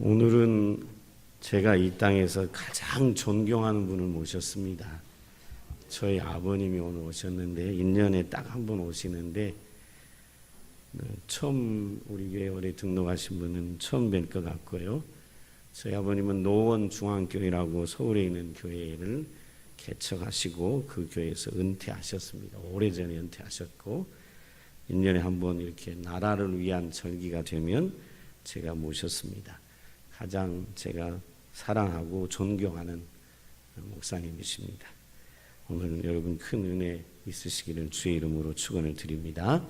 오늘은 제가 이 땅에서 가장 존경하는 분을 모셨습니다. 저희 아버님이 오늘 오셨는데 1년에 딱 한 번 오시는데 처음 우리 교회 올해 등록하신 분은 처음 뵐 것 같고요. 저희 아버님은 노원 중앙교회라고 서울에 있는 교회를 개척하시고 그 교회에서 은퇴하셨습니다. 오래전에 은퇴하셨고 1년에 한 번 이렇게 나라를 위한 절기가 되면 제가 모셨습니다. 가장 제가 사랑하고 존경하는 목사님이십니다. 오늘 여러분 큰 은혜 있으시기를 주의 이름으로 축원을 드립니다.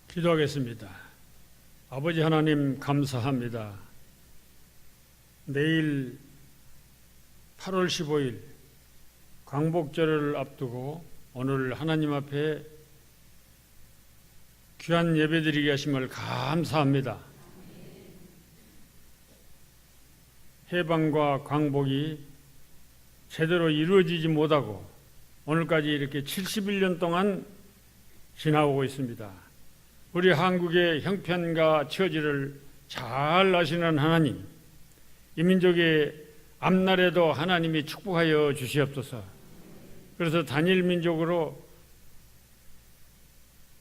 기도하겠습니다. 아버지 하나님 감사합니다. 내일 8월 15일 광복절을 앞두고 오늘 하나님 앞에 귀한 예배드리게 하심을 감사합니다. 해방과 광복이 제대로 이루어지지 못하고 오늘까지 이렇게 71년 동안 지나오고 있습니다. 우리 한국의 형편과 처지를 잘 아시는 하나님, 이 민족의 앞날에도 하나님이 축복하여 주시옵소서. 그래서 단일 민족으로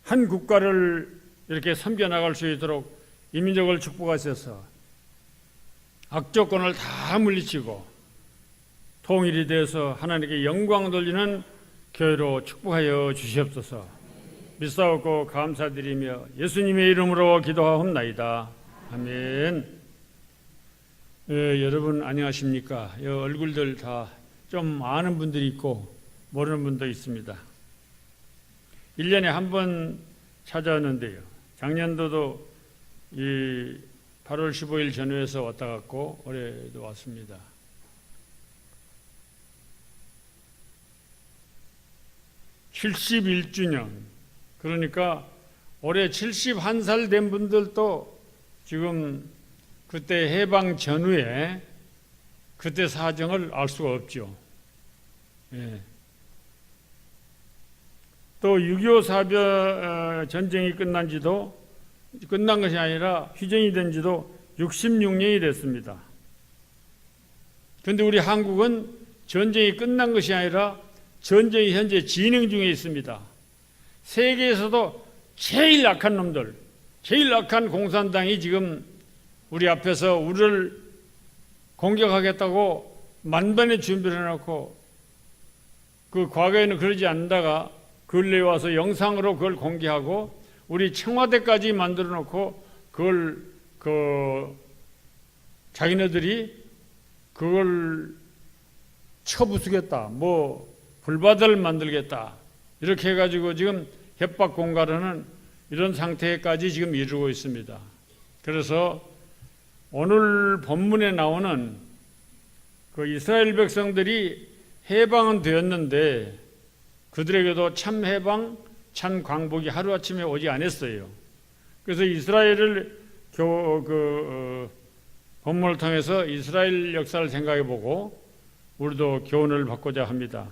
한 국가를 이렇게 섬겨나갈 수 있도록 이 민족을 축복하셔서 악조건을 다 물리치고 통일이 되어서 하나님께 영광 돌리는 교회로 축복하여 주시옵소서. 믿사옵고 감사드리며 예수님의 이름으로 기도하옵나이다. 아멘. 여러분 안녕하십니까? 얼굴들 다 좀 아는 분들이 있고 모르는 분도 있습니다. 1년에 한 번 찾아왔는데요. 작년도도 이 8월 15일 전후에서 왔다 갔고 올해도 왔습니다. (71주년) 그러니까 올해 71살 된 분들도 지금 그때 해방 전후에 그때 사정을 알 수가 없죠. 예. 또 6.25 사변 전쟁이 끝난 것이 아니라 휴전이 된 지도 66년이 됐습니다. 그런데 우리 한국은 전쟁이 끝난 것이 아니라 전쟁이 현재 진행 중에 있습니다. 세계에서도 제일 악한 놈들, 제일 악한 공산당이 지금 우리 앞에서 우리를 공격하겠다고 만반의 준비를 해놓고 그 과거에는 그러지 않다가 근래에 와서 영상으로 그걸 공개하고 우리 청와대까지 만들어 놓고 그걸 자기네들이 그걸 쳐부수겠다, 불바다를 만들겠다 이렇게 해가지고 지금 협박 공갈하는 이런 상태까지 지금 이루고 있습니다. 그래서 오늘 본문에 나오는 그 이스라엘 백성들이 해방은 되었는데 그들에게도 참 해방, 참 광복이 하루아침에 오지 않았어요. 그래서 이스라엘을 본문을 통해서 이스라엘 역사를 생각해보고 우리도 교훈을 받고자 합니다.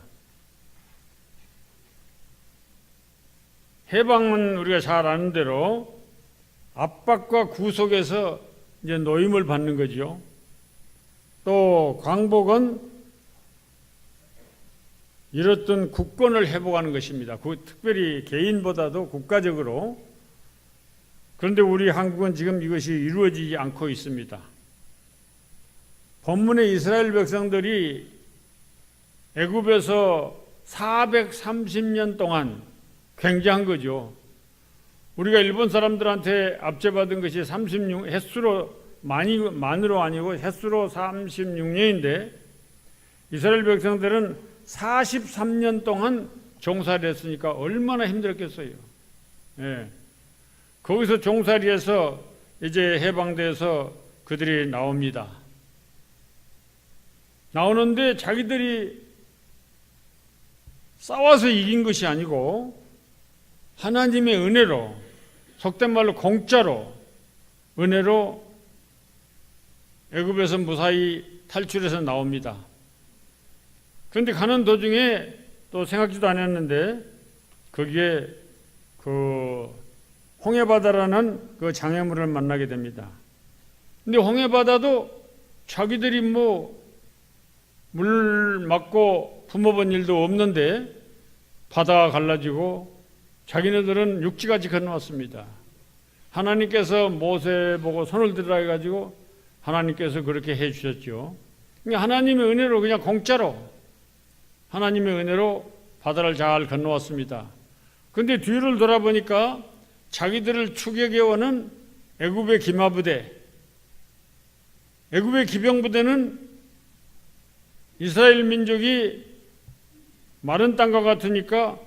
해방은 우리가 잘 아는 대로 압박과 구속에서 이제 노임을 받는 거죠. 또 광복은 잃었던 국권을 회복하는 것입니다. 특별히 개인보다도 국가적으로. 그런데 우리 한국은 지금 이것이 이루어지지 않고 있습니다. 본문의 이스라엘 백성들이 애굽에서 430년 동안 굉장한 거죠. 우리가 일본 사람들한테 압제받은 것이 횟수로 만으로 아니고 횟수로 36년인데 이스라엘 백성들은 43년 동안 종살이 했으니까 얼마나 힘들었겠어요. 예. 거기서 종살이해서 이제 해방돼서 그들이 나옵니다. 나오는데 자기들이 싸워서 이긴 것이 아니고 하나님의 은혜로, 속된 말로 공짜로 은혜로 애굽에서 무사히 탈출해서 나옵니다. 그런데 가는 도중에 또 생각지도 않았는데 거기에 그 홍해바다라는 그 장애물을 만나게 됩니다. 근데 홍해바다도 자기들이 물 맞고 품어본 일도 없는데 바다가 갈라지고 자기네들은 육지같이 건너왔습니다. 하나님께서 모세 보고 손을 들으라 해가지고 하나님께서 그렇게 해주셨죠. 그러니까 하나님의 은혜로 그냥 공짜로 하나님의 은혜로 바다를 잘 건너왔습니다. 그런데 뒤를 돌아보니까 자기들을 추격해오는 애굽의 기마부대, 애굽의 기병부대는 이스라엘 민족이 마른 땅과 같으니까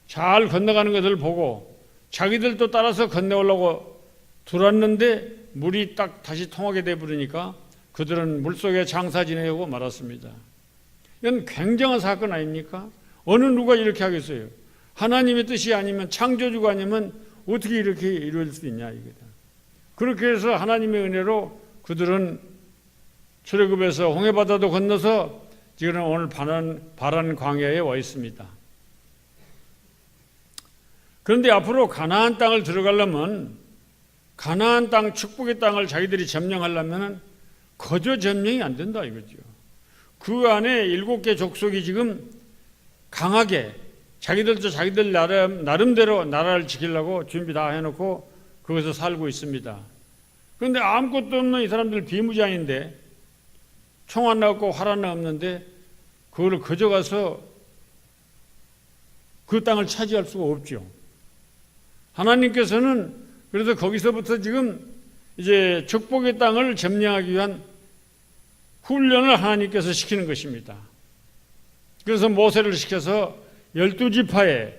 잘 건너가는 것을 보고 자기들도 따라서 건너오려고 들어왔는데 물이 딱 다시 통하게 되버리니까 그들은 물속에 장사 지내고 말았습니다. 이건 굉장한 사건 아닙니까? 어느 누가 이렇게 하겠어요? 하나님의 뜻이 아니면, 창조주가 아니면 어떻게 이렇게 이루어질 수 있냐 이거다. 그렇게 해서 하나님의 은혜로 그들은 출애굽에서 홍해바다도 건너서 지금 오늘 바란 광야에 와 있습니다. 그런데 앞으로 가나안 땅을 들어가려면, 가나안 땅, 축복의 땅을 자기들이 점령하려면 거저 점령이 안 된다 이거죠. 그 안에 7개 족속이 지금 강하게 자기들도 자기들 나름대로 나라를 지키려고 준비 다 해놓고 거기서 살고 있습니다. 그런데 아무것도 없는 이 사람들 비무장인데, 총 하나 없고 활 하나 없는데 그거를 거저 가서 그 땅을 차지할 수가 없죠. 하나님께서는 그래서 거기서부터 지금 이제 축복의 땅을 점령하기 위한 훈련을 하나님께서 시키는 것입니다. 그래서 모세를 시켜서 12지파에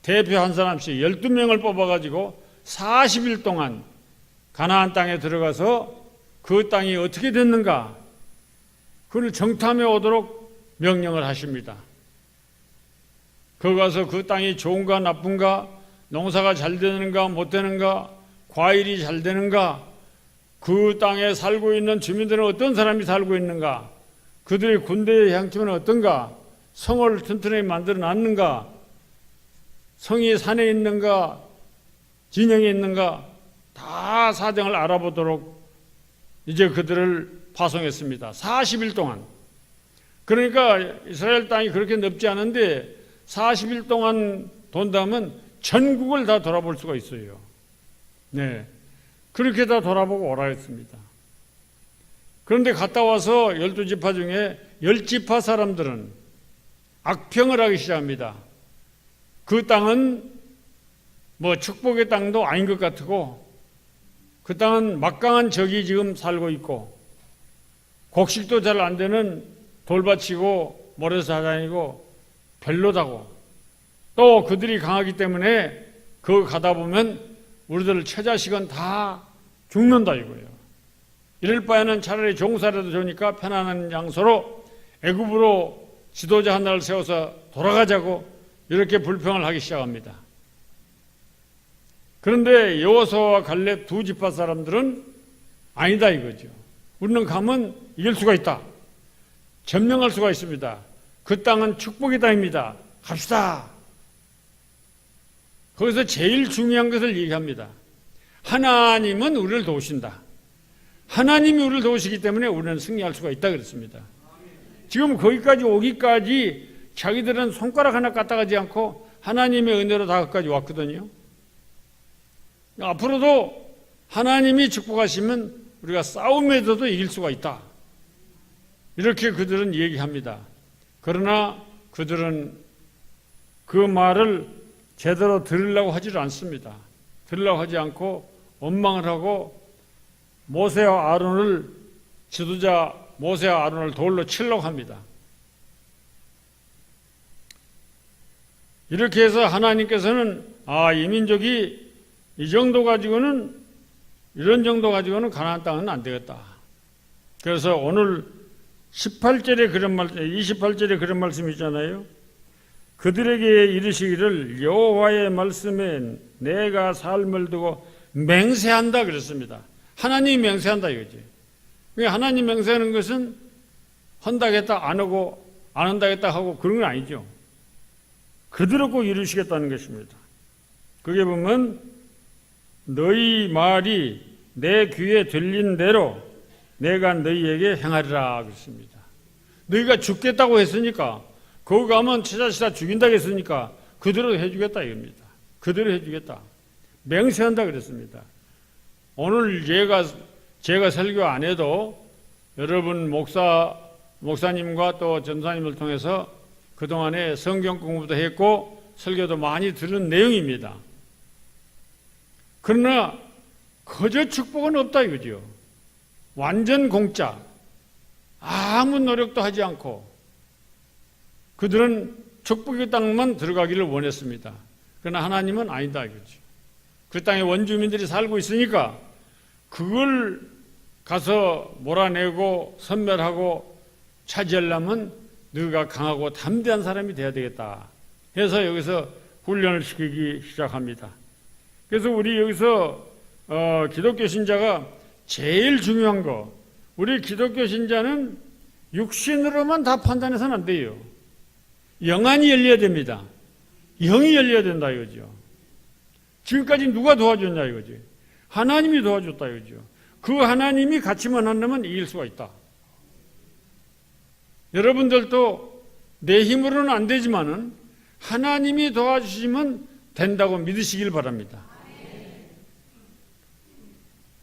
대표 한 사람씩 12명을 뽑아가지고 40일 동안 가나안 땅에 들어가서 그 땅이 어떻게 됐는가 그걸 정탐해 오도록 명령을 하십니다. 거기 가서 그 땅이 좋은가 나쁜가, 농사가 잘 되는가 못 되는가, 과일이 잘 되는가, 그 땅에 살고 있는 주민들은 어떤 사람이 살고 있는가, 그들의 군대의 형편은 어떤가, 성을 튼튼하게 만들어 놨는가, 성이 산에 있는가 진영에 있는가, 다 사정을 알아보도록 이제 그들을 파송했습니다. 40일 동안. 그러니까 이스라엘 땅이 그렇게 넓지 않은데 40일 동안 돈다면 전국을 다 돌아볼 수가 있어요. 네, 그렇게 다 돌아보고 오라 했습니다. 그런데 갔다 와서 12지파 중에 10지파 사람들은 악평을 하기 시작합니다. 그 땅은 축복의 땅도 아닌 것 같고, 그 땅은 막강한 적이 지금 살고 있고, 곡식도 잘 안 되는 돌밭이고 모래사장이고 별로다고, 또 그들이 강하기 때문에 그 가다 보면 우리들 처자식은 다 죽는다 이거예요. 이럴 바에는 차라리 종살이라도 좋으니까 편안한 장소로 애굽으로 지도자 하나를 세워서 돌아가자고 이렇게 불평을 하기 시작합니다. 그런데 여호수아와 갈렙 두 지파 사람들은 아니다 이거죠. 우리는 가면 이길 수가 있다. 점령할 수가 있습니다. 그 땅은 축복의 땅입니다. 갑시다. 거기서 제일 중요한 것을 얘기합니다. 하나님은 우리를 도우신다. 하나님이 우리를 도우시기 때문에 우리는 승리할 수가 있다 그랬습니다. 지금 거기까지 오기까지 자기들은 손가락 하나 까딱하지 않고 하나님의 은혜로 다 거기까지 왔거든요. 앞으로도 하나님이 축복하시면 우리가 싸움에서도 이길 수가 있다. 이렇게 그들은 얘기합니다. 그러나 그들은 그 말을 제대로 들으려고 하지를 않습니다. 들으려고 하지 않고 원망을 하고 모세와 아론을, 지도자 모세와 아론을 돌로 치려고 합니다. 이렇게 해서 하나님께서는 이 민족이 이 정도 가지고는, 이런 정도 가지고는 가나안 땅은 안 되겠다. 그래서 오늘 28절에 그런 말씀이 있잖아요. 그들에게 이르시기를 여호와의 말씀에 내가 삶을 두고 맹세한다 그랬습니다. 하나님이 맹세한다 이거지. 하나님 맹세하는 것은 한다겠다 안 하고 안 한다겠다 하고 그런 건 아니죠. 그대로 꼭 이루시겠다는 것입니다. 그게 보면 너희 말이 내 귀에 들린 대로 내가 너희에게 행하리라 그랬습니다. 너희가 죽겠다고 했으니까 거기 가면 찾아시다 죽인다고 했으니까 그대로 해주겠다 이겁니다. 그대로 해주겠다. 맹세한다 그랬습니다. 오늘 제가 설교 안 해도 여러분 목사님과 또 전사님을 통해서 그동안에 성경 공부도 했고 설교도 많이 들은 내용입니다. 그러나 거저 축복은 없다 이거죠. 완전 공짜. 아무 노력도 하지 않고 그들은 축복의 땅만 들어가기를 원했습니다. 그러나 하나님은 아니다 이거죠. 그 땅에 원주민들이 살고 있으니까 그걸 가서 몰아내고 선멸하고 차지하려면 너가 강하고 담대한 사람이 돼야 되겠다 해서 여기서 훈련을 시키기 시작합니다. 그래서 우리 여기서 기독교 신자가 제일 중요한 거, 우리 기독교 신자는 육신으로만 다 판단해서는 안 돼요. 영안이 열려야 됩니다. 영이 열려야 된다 이거죠. 지금까지 누가 도와줬냐 이거지. 하나님이 도와줬다 이거죠. 그 하나님이 같이만 한다면 이길 수가 있다. 여러분들도 내 힘으로는 안 되지만은 하나님이 도와주시면 된다고 믿으시길 바랍니다.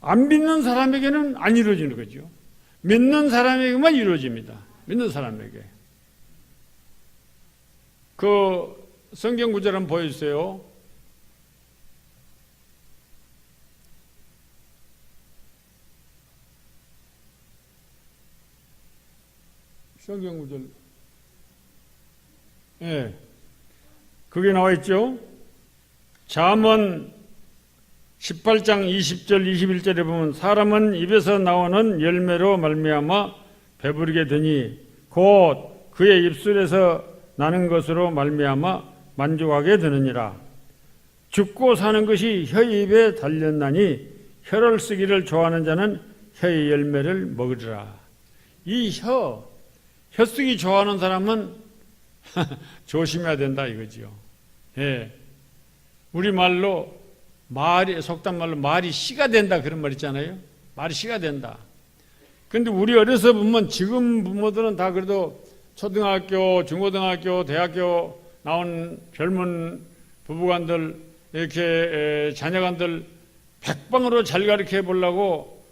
안 믿는 사람에게는 안 이루어지는 거죠. 믿는 사람에게만 이루어집니다. 믿는 사람에게. 그 성경 구절 한번 보여주세요. 성경 구절. 예. 그게 나와 있죠. 잠언 18장 20절 21절에 보면 사람은 입에서 나오는 열매로 말미암아 배부르게 되니 곧 그의 입술에서 나는 것으로 말미암아 만족하게 되느니라. 죽고 사는 것이 혀의 입에 달렸나니 혀를 쓰기를 좋아하는 자는 혀의 열매를 먹으리라. 이 혀 쓰기 좋아하는 사람은 조심해야 된다 이거지요. 예. 우리 말로 속단 말로 말이 씨가 된다 그런 말 있잖아요. 말이 씨가 된다. 근데 우리 어려서 보면 지금 부모들은 다 그래도 초등학교, 중고등학교, 대학교 나온 젊은 부부간들 이렇게 자녀간들 백방으로 잘 가르쳐 보려고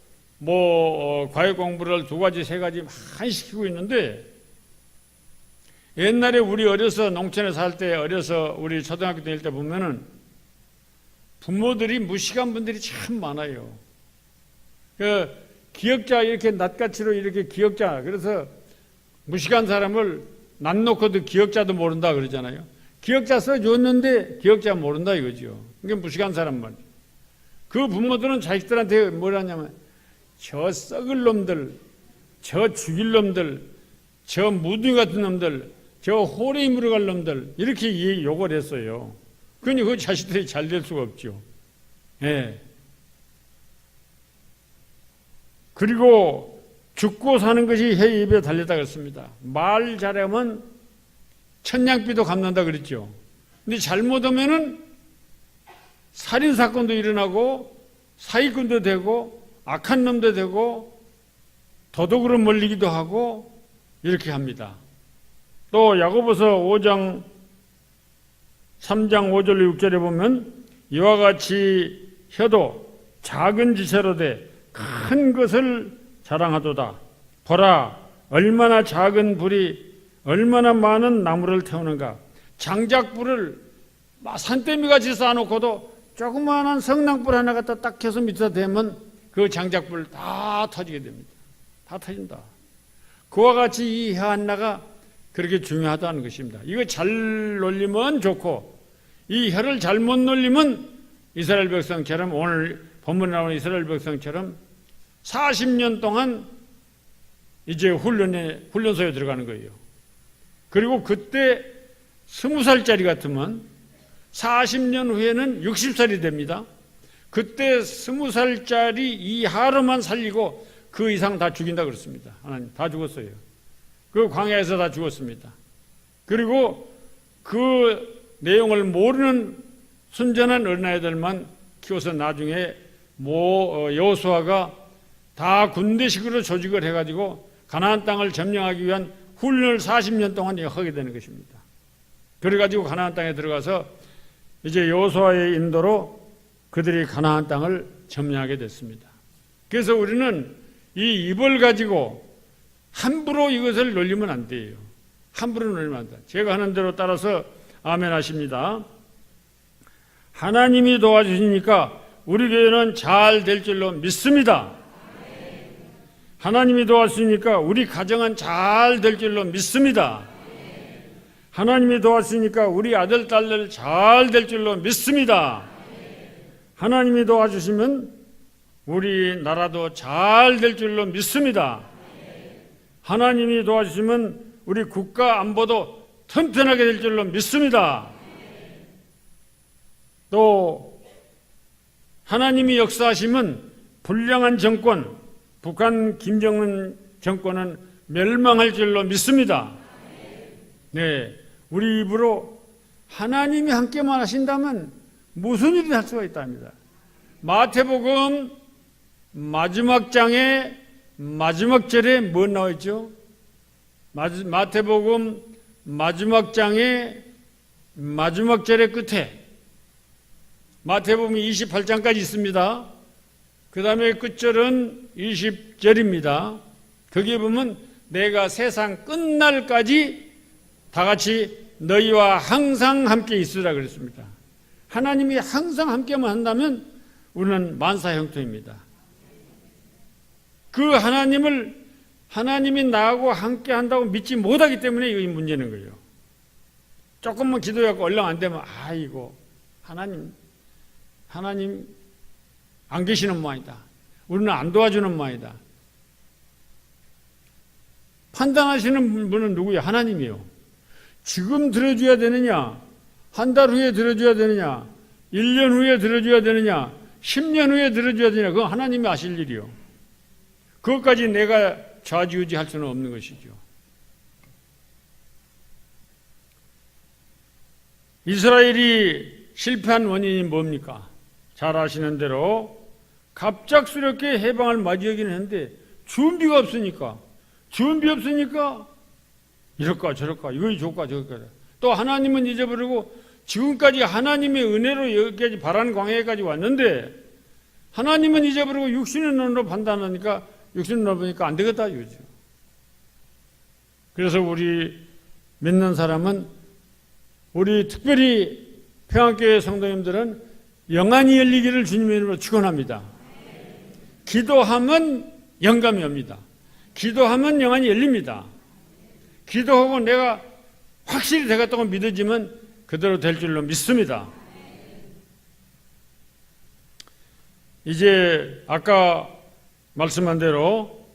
과외 공부를 2가지, 3가지 많이 시키고 있는데 옛날에 우리 어려서 농촌에 살 때 어려서 우리 초등학교 다닐 때 보면은 부모들이 무식한 분들이 참 많아요. 그 기억자 이렇게 낱가치로 이렇게 기억자 그래서 무식한 사람을 낯 놓고도 기억자도 모른다 그러잖아요. 기억자 써줬는데 기억자 모른다 이거죠. 그게 무식한 사람만. 그 부모들은 자식들한테 뭐라냐면 저 썩을 놈들, 저 죽일 놈들, 저 무둥이 같은 놈들, 저 호레이 물어갈 놈들 이렇게 욕을 했어요. 그러니 그 자식들이 잘 될 수가 없죠. 예. 그리고 죽고 사는 것이 혀의 입에 달렸다 그랬습니다. 말 잘하면 천냥비도 갚는다 그랬죠. 근데 잘못하면은 살인사건도 일어나고 사기꾼도 되고 악한 놈도 되고 도덕으로 몰리기도 하고 이렇게 합니다. 또 야고보서 5장 3장 5절 6절에 보면 이와 같이 혀도 작은 지체로 돼 큰 것을 자랑하도다. 보라 얼마나 작은 불이 얼마나 많은 나무를 태우는가. 장작불을 산더미같이 쌓아놓고도 조그마한 성낭불 하나 갖다 딱 켜서 밑에다 대면 그 장작불 다 터지게 됩니다. 다 터진다. 그와 같이 이 혀 하나가 그렇게 중요하다는 것입니다. 이거 잘 놀리면 좋고 이 혀를 잘못 놀리면 이스라엘 백성처럼 오늘 본문에 나오는 이스라엘 백성처럼 40년 동안 이제 훈련소에 들어가는 거예요. 그리고 그때 20살짜리 같으면 40년 후에는 60살이 됩니다. 그때 20살짜리 이하로만 살리고 그 이상 다 죽인다 그랬습니다. 하나님 다 죽었어요. 그 광야에서 다 죽었습니다. 그리고 그 내용을 모르는 순전한 어린아이들만 키워서 나중에 여호수아가 다 군대식으로 조직을 해가지고 가나안 땅을 점령하기 위한 훈련을 40년 동안 하게 되는 것입니다. 그래가지고 가나안 땅에 들어가서 이제 여호수아의 인도로 그들이 가나안 땅을 점령하게 됐습니다. 그래서 우리는 이 입을 가지고 함부로 이것을 놀리면 안 돼요. 함부로 놀리면 안 돼. 제가 하는 대로 따라서 아멘 하십니다. 하나님이 도와주시니까 우리 교회는 잘 될 줄로 믿습니다. 하나님이 도와주시니까 우리 가정은 잘 될 줄로 믿습니다. 하나님이 도와주시니까 우리 아들, 딸들 잘 될 줄로 믿습니다. 하나님이 도와주시면 우리 나라도 잘 될 줄로 믿습니다. 하나님이 도와주시면 우리 국가 안보도 튼튼하게 될 줄로 믿습니다. 또 하나님이 역사하시면 불량한 정권, 북한 김정은 정권은 멸망할 줄로 믿습니다. 네, 우리 입으로 하나님이 함께만 하신다면 무슨 일이 할 수가 있답니다. 마태복음 마지막 장에 마지막 절에 뭐 나와 있죠? 마태복음 마지막 장에 마지막 절의 끝에 마태복음 28장까지 있습니다. 그 다음에 끝절은 20절입니다. 거기에 보면 내가 세상 끝날까지 다 같이 너희와 항상 함께 있으라 그랬습니다. 하나님이 항상 함께만 한다면 우리는 만사형통입니다. 그 하나님이 나하고 함께 한다고 믿지 못하기 때문에 이 문제는 거예요. 조금만 기도하고 얼른 안 되면 아이고 하나님 안 계시는 모양이다. 우리는 안 도와주는 모양이다. 판단하시는 분은 누구예요? 하나님이요. 지금 들어줘야 되느냐? 한 달 후에 들어줘야 되느냐? 1년 후에 들어줘야 되느냐? 10년 후에 들어줘야 되느냐? 그건 하나님이 아실 일이요. 그것까지 내가 좌지우지할 수는 없는 것이죠. 이스라엘이 실패한 원인이 뭡니까? 잘 아시는 대로 갑작스럽게 해방을 맞이하기는 했는데 준비가 없으니까 이럴까 저럴까 이거 좋을까 저럴까 또 하나님은 잊어버리고 지금까지 하나님의 은혜로 여기까지 바란 광야까지 왔는데 하나님은 잊어버리고 육신의 눈으로 판단하니까 육신의 눈으로 보니까 안 되겠다 이거죠. 그래서 우리 믿는 사람은 우리 특별히 평안교회 성도님들은 영안이 열리기를 주님의 이름으로 축원합니다. 기도하면 영감이 옵니다. 기도하면 영안이 열립니다. 기도하고 내가 확실히 되겠다고 믿어지면 그대로 될 줄로 믿습니다. 이제 아까 말씀한 대로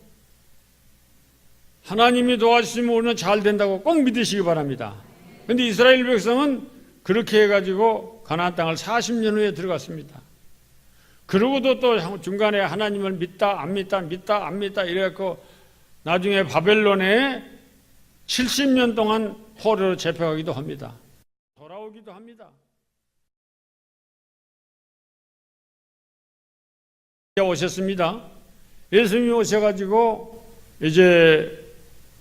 하나님이 도와주시면 우리는 잘 된다고 꼭 믿으시기 바랍니다. 그런데 이스라엘 백성은 그렇게 해가지고 가나안 땅을 40년 후에 들어갔습니다. 그러고도 또 중간에 하나님을 믿다 안 믿다 이래갖고 나중에 바벨론에 70년 동안 포로로 잡혀가기도 합니다. 돌아오기도 합니다. 오셨습니다. 예수님이 오셔가지고 이제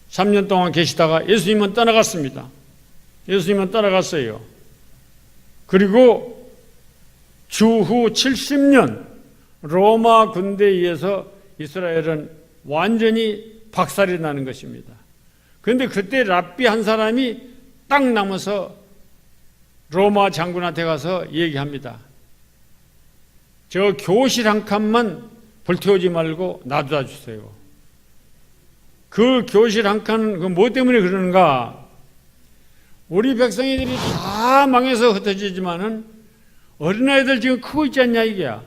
3년 동안 계시다가 예수님은 떠나갔습니다. 예수님은 떠나갔어요. 그리고 주후 70년 로마 군대에 의해서 이스라엘은 완전히 박살이 나는 것입니다. 그런데 그때 랍비 한 사람이 딱 남아서 로마 장군한테 가서 얘기합니다. 저 교실 한 칸만 불태우지 말고 놔둬 주세요. 그 교실 한 칸은 그 뭐 때문에 그러는가? 우리 백성이들이 다 망해서 흩어지지만은 어린아이들 지금 크고 있지 않냐 이게야.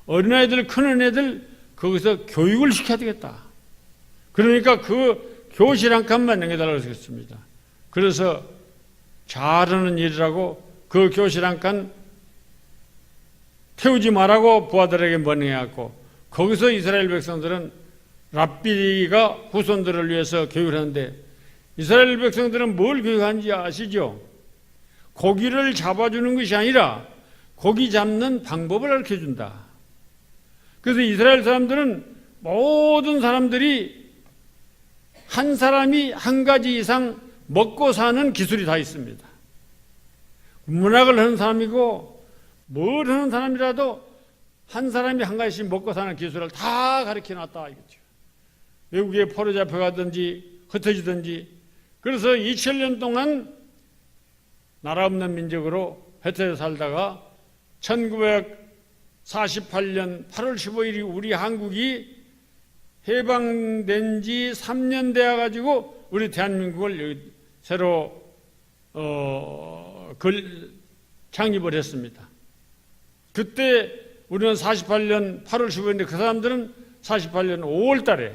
어린아이들 크는 애들 거기서 교육을 시켜야 되겠다. 그러니까 그 교실 한 칸만 남겨달라고 했습니다. 그래서 잘하는 일이라고 그 교실 한 칸 태우지 말라고 부하들에게 명령해갖고 거기서 이스라엘 백성들은 랍비가 후손들을 위해서 교육을 하는데 이스라엘 백성들은 뭘 교육하는지 아시죠? 고기를 잡아주는 것이 아니라 고기 잡는 방법을 가르쳐준다. 그래서 이스라엘 사람들은 모든 사람들이 한 사람이 한 가지 이상 먹고 사는 기술이 다 있습니다. 문학을 하는 사람이고 뭘 하는 사람이라도 한 사람이 한 가지씩 먹고 사는 기술을 다 가르쳐놨다 이거죠. 외국에 포로 잡혀가든지 흩어지든지. 그래서 2000년 동안 나라 없는 민족으로 흩어져 살다가 1948년 8월 15일이 우리 한국이 해방된 지 3년 되어 가지고 우리 대한민국을 새로 창립을 했습니다. 그때 우리는 48년 8월 15일인데 그 사람들은 48년 5월 달에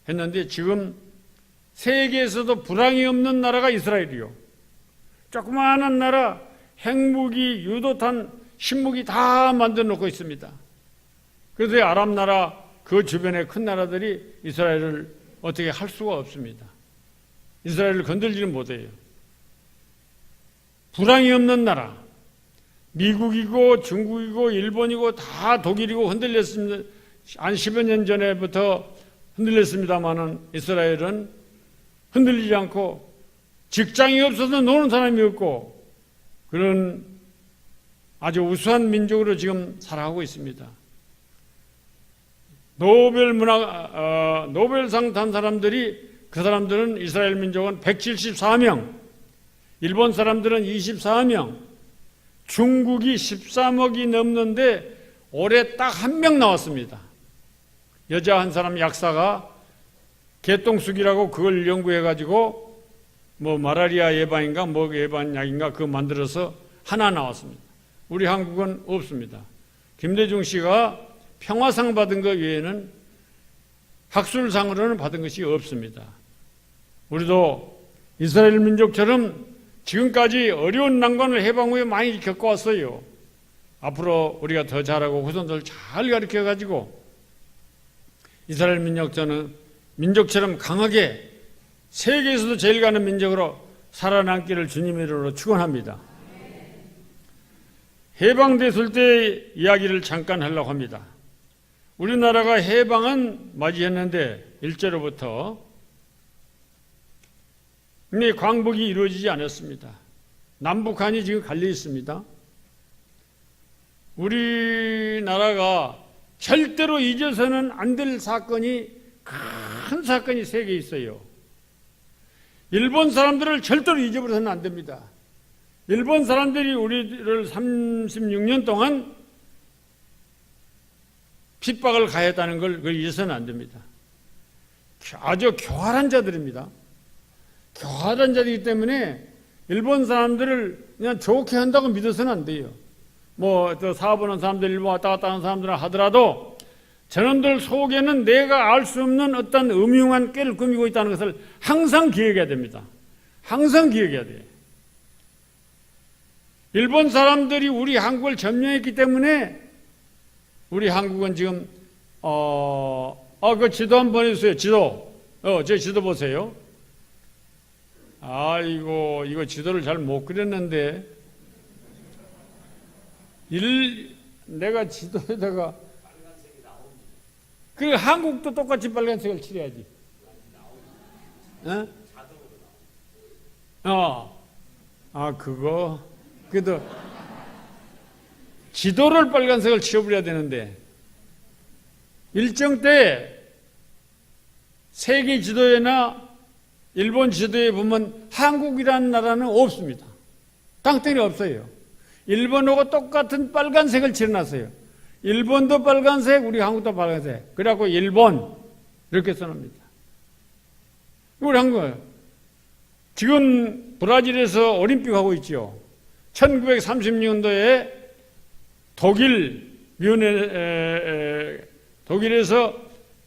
했는데 지금 세계에서도 불황이 없는 나라가 이스라엘이요. 조그마한 나라 핵무기, 유도탄, 신무기 다 만들어 놓고 있습니다. 그래서 아랍 나라 그 주변의 큰 나라들이 이스라엘을 어떻게 할 수가 없습니다. 이스라엘을 건들지는 못해요. 불황이 없는 나라, 미국이고 중국이고 일본이고 다 독일이고 흔들렸습니다. 한 10여 년 전에부터 흔들렸습니다마는 이스라엘은 흔들리지 않고 직장이 없어서 노는 사람이 없고 그런 아주 우수한 민족으로 지금 살아가고 있습니다. 노벨상 탄 사람들이 그 사람들은 이스라엘 민족은 174명, 일본 사람들은 24명, 중국이 13억이 넘는데 올해 딱 한 명 나왔습니다. 여자 한 사람 약사가 개똥쑥이라고 그걸 연구해가지고 뭐 마라리아 예방인가 뭐 예방약인가 그거 만들어서 하나 나왔습니다. 우리 한국은 없습니다. 김대중 씨가 평화상 받은 것 외에는 학술상으로는 받은 것이 없습니다. 우리도 이스라엘 민족처럼 지금까지 어려운 난관을 해방 후에 많이 겪어왔어요. 앞으로 우리가 더 잘하고 후손들 잘 가르쳐가지고 이스라엘 민족처럼 강하게 세계에서도 제일 가는 민족으로 살아남기를 주님의 이름으로 축원합니다. 해방됐을 때 이야기를 잠깐 하려고 합니다. 우리나라가 해방은 맞이했는데 일제로부터 근데 광복이 이루어지지 않았습니다. 남북한이 지금 갈려 있습니다. 우리나라가 절대로 잊어서는 안 될 사건이 큰 사건이 세 개 있어요. 일본 사람들을 절대로 잊어버려서는 안 됩니다. 일본 사람들이 우리를 36년 동안 핍박을 가했다는 걸 그걸 잊어서는 안 됩니다. 아주 교활한 자들입니다. 교활한 자들이기 때문에 일본 사람들을 그냥 좋게 한다고 믿어서는 안 돼요. 뭐 또 사업하는 사람들 일본 왔다 갔다 하는 사람들은 하더라도 저놈들 속에는 내가 알 수 없는 어떤 음흉한 꾀를 꾸미고 있다는 것을 항상 기억해야 됩니다. 항상 기억해야 돼요. 일본 사람들이 우리 한국을 점령했기 때문에 우리 한국은 지금 그 지도 한번 해주세요. 지도. 제 지도 보세요. 아이고 이거 지도를 잘 못 그렸는데 내가 지도에다가 그 한국도 똑같이 빨간색을 칠해야지. 그거 그래도 지도를 빨간색을 칠해버려야 되는데 일정 때 세계 지도에나 일본 지도에 보면 한국이라는 나라는 없습니다. 땅덩이 없어요. 일본하고 똑같은 빨간색을 칠해놨어요. 일본도 빨간색, 우리 한국도 빨간색. 그래갖고 일본 이렇게 써놓습니다. 우리 한국은 지금 브라질에서 올림픽 하고 있죠. 1930년도에 독일에서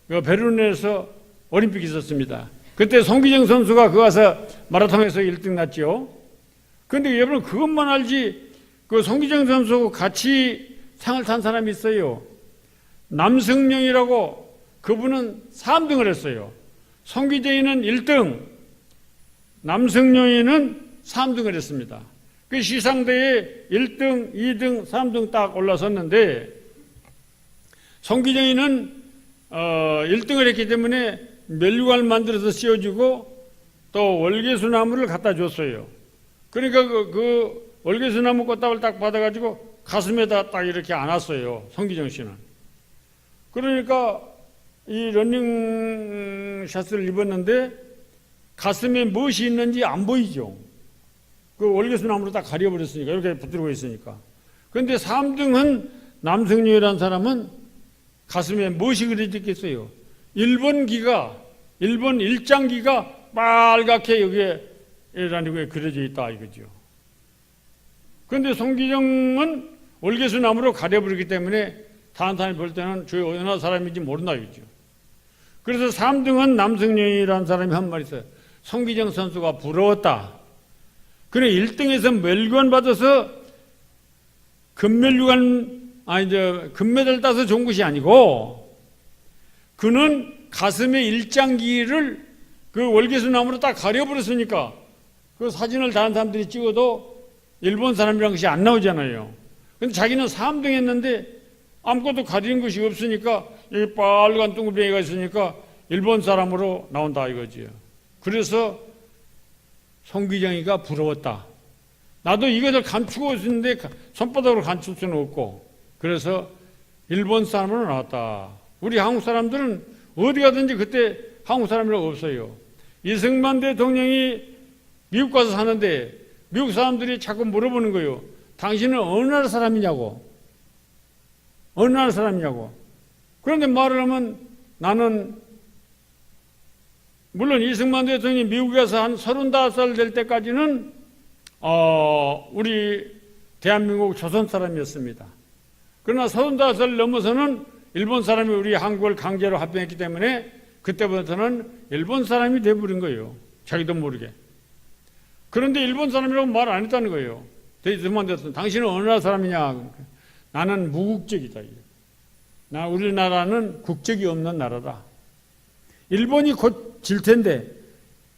베르린에서 올림픽이 있었습니다. 그때 송기정 선수가 그 가서 마라톤에서 1등 났죠. 그런데 여러분 그것만 알지 그 송기정 선수하고 같이 상을 탄 사람이 있어요. 남승룡이라고, 그분은 3등을 했어요. 송기정이는 1등, 남승룡이는 3등을 했습니다. 그 시상대에 1등, 2등, 3등 딱 올라섰는데, 송기정이는 1등을 했기 때문에 멸류관을 만들어서 씌워주고 또 월계수나무를 갖다 줬어요. 그러니까 그 월계수나무 꽃다발 딱 받아가지고 가슴에다 딱 이렇게 안았어요. 송기정 씨는. 그러니까 이 러닝샷을 입었는데 가슴에 무엇이 있는지 안 보이죠. 그 월계수나무로 딱 가려버렸으니까, 이렇게 붙들고 있으니까. 그런데 3등은 남승룡이라는 사람은 가슴에 무엇이 그려져 있겠어요? 일본기가, 일본 일장기가 빨갛게 여기에 라는 그려져 있다 이거죠. 그런데 송기정은 월계수나무로 가려버리기 때문에 다른 사람이 볼 때는 저 어느 사람인지 모른다 이거죠. 그래서 3등은 남승룡이라는 사람이 한 말 있어요. 송기정 선수가 부러웠다. 그래 1등에서 멸관 받아서 금메달 따서 좋은 것이 아니고, 그는 가슴에 일장기를 그 월계수나무로 딱 가려버렸으니까 그 사진을 다른 사람들이 찍어도 일본 사람이라는 것이 안 나오잖아요. 근데 자기는 3등 했는데 아무것도 가리는 것이 없으니까 여기 빨간 둥글뱅이가 있으니까 일본 사람으로 나온다 이거지요. 그래서 송기정이가 부러웠다. 나도 이것을 감추고 있었는데 손바닥으로 감출 수는 없고, 그래서 일본 사람으로 나왔다. 우리 한국 사람들은 어디 가든지 그때 한국 사람이라고 없어요. 이승만 대통령이 미국 가서 사는데 미국 사람들이 자꾸 물어보는 거예요. 당신은 어느 나라 사람이냐고. 어느 나라 사람이냐고. 그런데 말을 하면 나는, 물론 이승만 대통령이 미국에 가서 한 35살 될 때까지는 우리 대한민국 조선 사람이었습니다. 그러나 35살 넘어서는 일본 사람이 우리 한국을 강제로 합병했기 때문에 그때부터는 일본 사람이 돼버린 거예요. 자기도 모르게. 그런데 일본 사람이라고 말 안 했다는 거예요. 이승만 대통령, 당신은 어느 나라 사람이냐. 나는 무국적이다. 우리나라는 국적이 없는 나라다. 일본이 곧 질 텐데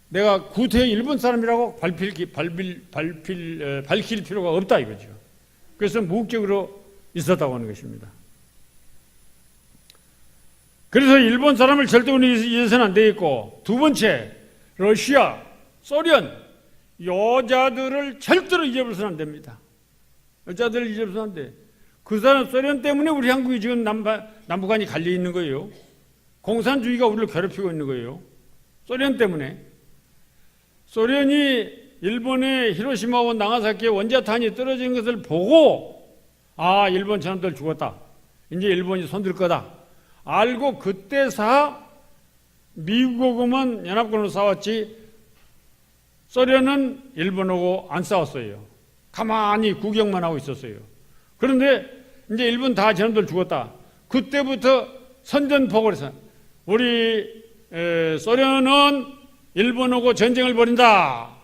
내가 구태여 일본 사람이라고 밝힐 필요가 없다 이거죠. 그래서 무국적으로 있었다고 하는 것입니다. 그래서 일본 사람을 절대 잊어서는 안 되겠고, 두 번째, 러시아, 소련, 여자들을 절대로 잊어버려서는 안 됩니다. 여자들을 잊어버려서는 안 돼. 그 사람 소련 때문에 우리 한국이 지금 남북한이 갈려 있는 거예요. 공산주의가 우리를 괴롭히고 있는 거예요. 소련 때문에. 소련이 일본의 히로시마와 나가사키에 원자탄이 떨어진 것을 보고, 아, 일본 저놈들 죽었다. 이제 일본이 손들 거다. 알고 그때서 미국하고만 연합군으로 싸웠지 소련은 일본하고 안 싸웠어요. 가만히 구경만 하고 있었어요. 그런데 이제 일본 다 저놈들 죽었다. 그때부터 선전포고를 해서 우리 소련은 일본하고 전쟁을 벌인다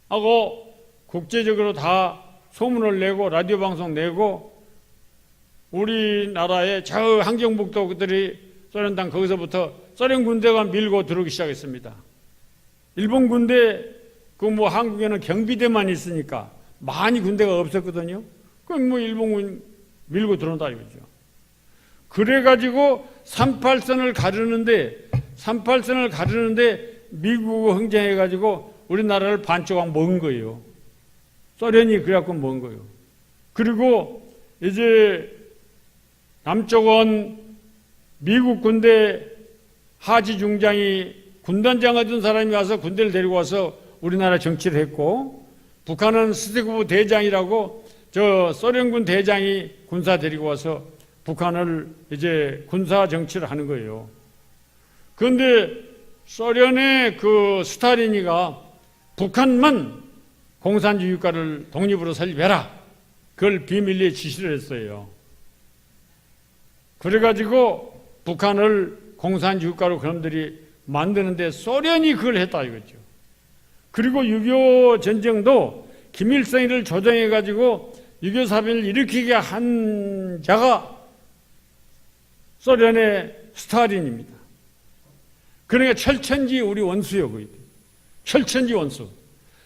하고 국제적으로 다 소문을 내고 라디오 방송 내고, 우리나라의 저 항정북도들이 소련당 거기서부터 소련 군대가 밀고 들어오기 시작했습니다. 일본 군대 한국에는 경비대만 있으니까 많이 군대가 없었거든요. 그럼 일본군 밀고 들어온다 이거죠. 그래가지고 38선을 가르는데 미국 흥정해가지고 우리나라를 반쪽왕 먹은 거예요. 소련이 그래갖고 먹은 거예요. 그리고 이제 남쪽은 미국 군대 하지 중장이 군단장 얻은 사람이 와서 군대를 데리고 와서 우리나라 정치를 했고, 북한은 스티쿠브 대장이라고 저 소련군 대장이 군사 데리고 와서 북한을 이제 군사 정치를 하는 거예요. 그런데 소련의 그 스탈린이가 북한만 공산주의 국가를 독립으로 설립해라. 그걸 비밀리에 지시를 했어요. 그래가지고 북한을 공산주의 국가로 그놈들이 만드는데 소련이 그걸 했다 이거죠. 그리고 6.25 전쟁도 김일성이를 조정해가지고 6.25 사변을 일으키게 한 자가 소련의 스탈린입니다. 그러니까 철천지 우리 원수요. 철천지 원수.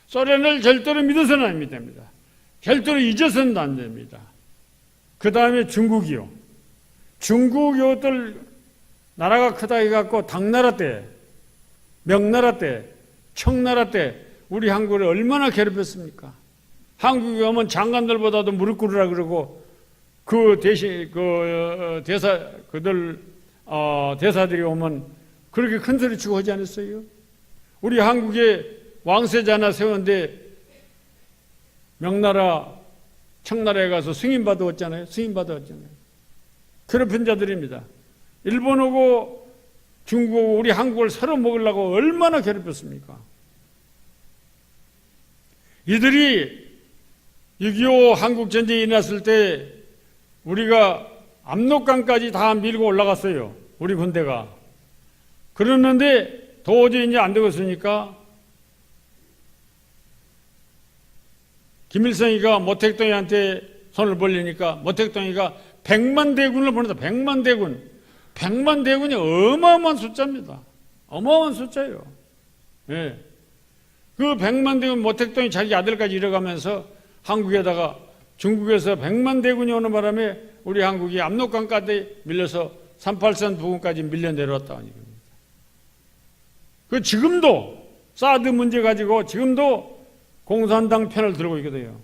소련을 절대로 믿어서는 안 됩니다. 절대로 잊어서는 안 됩니다. 그 다음에 중국이요. 중국 요들 나라가 크다 해갖고 당나라 때, 명나라 때, 청나라 때 우리 한국을 얼마나 괴롭혔습니까? 한국에 오면 장관들보다도 무릎 꿇으라 그러고 그 대신 대사들이 오면 그렇게 큰 소리 치고 하지 않았어요? 우리 한국에 왕세자 하나 세웠는데 명나라, 청나라에 가서 승인 받아왔잖아요. 괴롭힌 자들입니다. 일본 오고 중국 오고 우리 한국을 서로 먹으려고 얼마나 괴롭혔습니까? 이들이 6.25 한국전쟁이 일어났을 때 우리가 압록강까지 다 밀고 올라갔어요. 우리 군대가. 그러는데 도저히 이제 안 되겠으니까 김일성이가 모택동이한테 손을 벌리니까 모택동이가 100만 대군을 보냈다. 100만 대군. 100만 대군이 어마어마한 숫자입니다. 어마어마한 숫자예요. 예. 그 100만 대군 모택동이 자기 아들까지 잃어가면서 한국에다가 중국에서 100만 대군이 오는 바람에 우리 한국이 압록강까지 밀려서 38선 부근까지 밀려 내려왔다는 얘기입니다. 그 지금도 사드 문제 가지고 지금도 공산당 편을 들고 있거든요.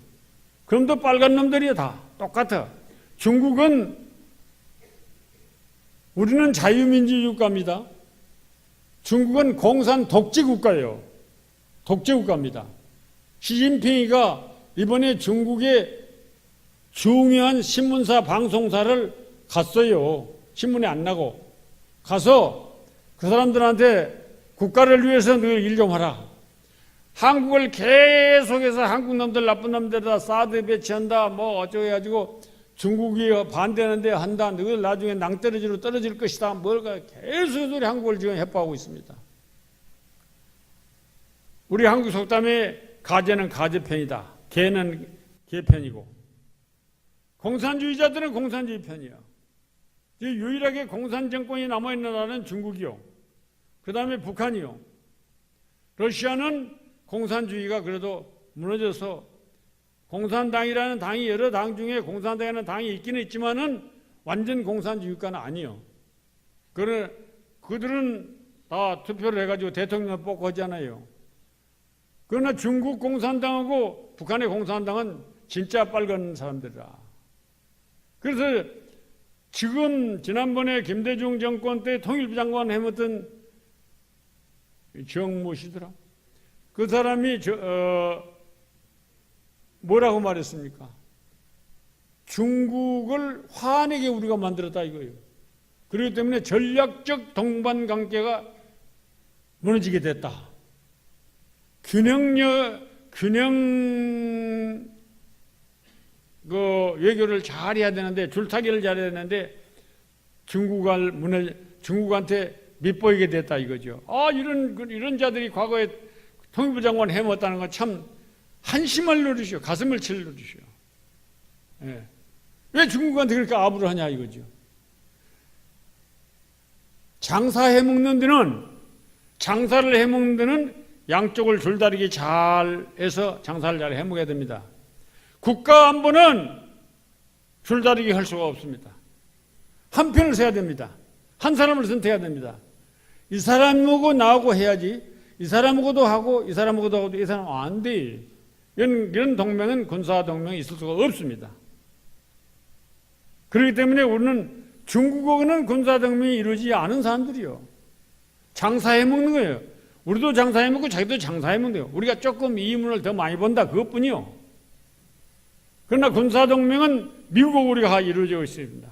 그럼도 빨간 놈들이야 다 똑같아. 중국은 우리는 자유민주주의 국가입니다. 중국은 공산 독재 국가예요. 독재 국가입니다. 시진핑이가 이번에 중국의 중요한 신문사 방송사를 갔어요. 신문에 안 나고 가서 그 사람들한테 국가를 위해서 늘 일 좀 하라. 한국을 계속해서 한국 놈들 나쁜 놈들에다 사드 배치한다 뭐 어쩌고 해가지고 중국이 반대하는데 한다. 늘 나중에 낭떠러지로 떨어질 것이다. 뭘까 계속 우리 한국을 지금 해파하고 있습니다. 우리 한국 속담에 가재는 가재편이다. 개는 개편이고 공산주의자들은 공산주의 편이야. 유일하게 공산 정권이 남아있는 나라는 중국이요. 그 다음에 북한이요. 러시아는 공산주의가 그래도 무너져서 공산당이라는 당이 여러 당 중에 공산당이라는 당이 있기는 있지만은 완전 공산주의 국가는 아니요. 그들은 다 투표를 해가지고 대통령을 뽑고 하잖아요. 그러나 중국 공산당하고 북한의 공산당은 진짜 빨간 사람들이라. 그래서 지금 지난번에 김대중 정권 때 통일부 장관 해먹던 정무시더라. 그 사람이 뭐라고 말했습니까? 중국을 화내게 우리가 만들었다 이거예요. 그렇기 때문에 전략적 동반 관계가 무너지게 됐다. 균형 외교를 잘 해야 되는데 줄타기를 잘해야 되는데 중국한테 밉보이게 됐다 이거죠. 이런 자들이 과거에 통일부 장관 해먹었다는 건 참 한심할 노릇이요. 가슴을 칠 노릇이요. 예. 왜 중국한테 그렇게 아부를 하냐 이거죠. 장사를 해먹는 데는 양쪽을 줄다리기 잘 해서 장사를 잘 해먹어야 됩니다. 국가 안보는 줄다리기 할 수가 없습니다. 한 편을 세야 됩니다. 한 사람을 선택해야 됩니다. 이 사람하고 나하고 해야지 이 사람하고도 하고 이 사람하고도 하고 이 사람은 안 돼. 이런 동맹은 군사 동맹이 있을 수가 없습니다. 그렇기 때문에 우리는 중국하고는 군사 동맹이 이루어지지 않은 사람들이요. 장사해먹는 거예요. 우리도 장사해먹고 자기도 장사해먹는데요. 우리가 조금 이윤을 더 많이 번다 그것뿐이요. 그러나 군사 동맹은 미국하고 우리가 이루어져 있습니다.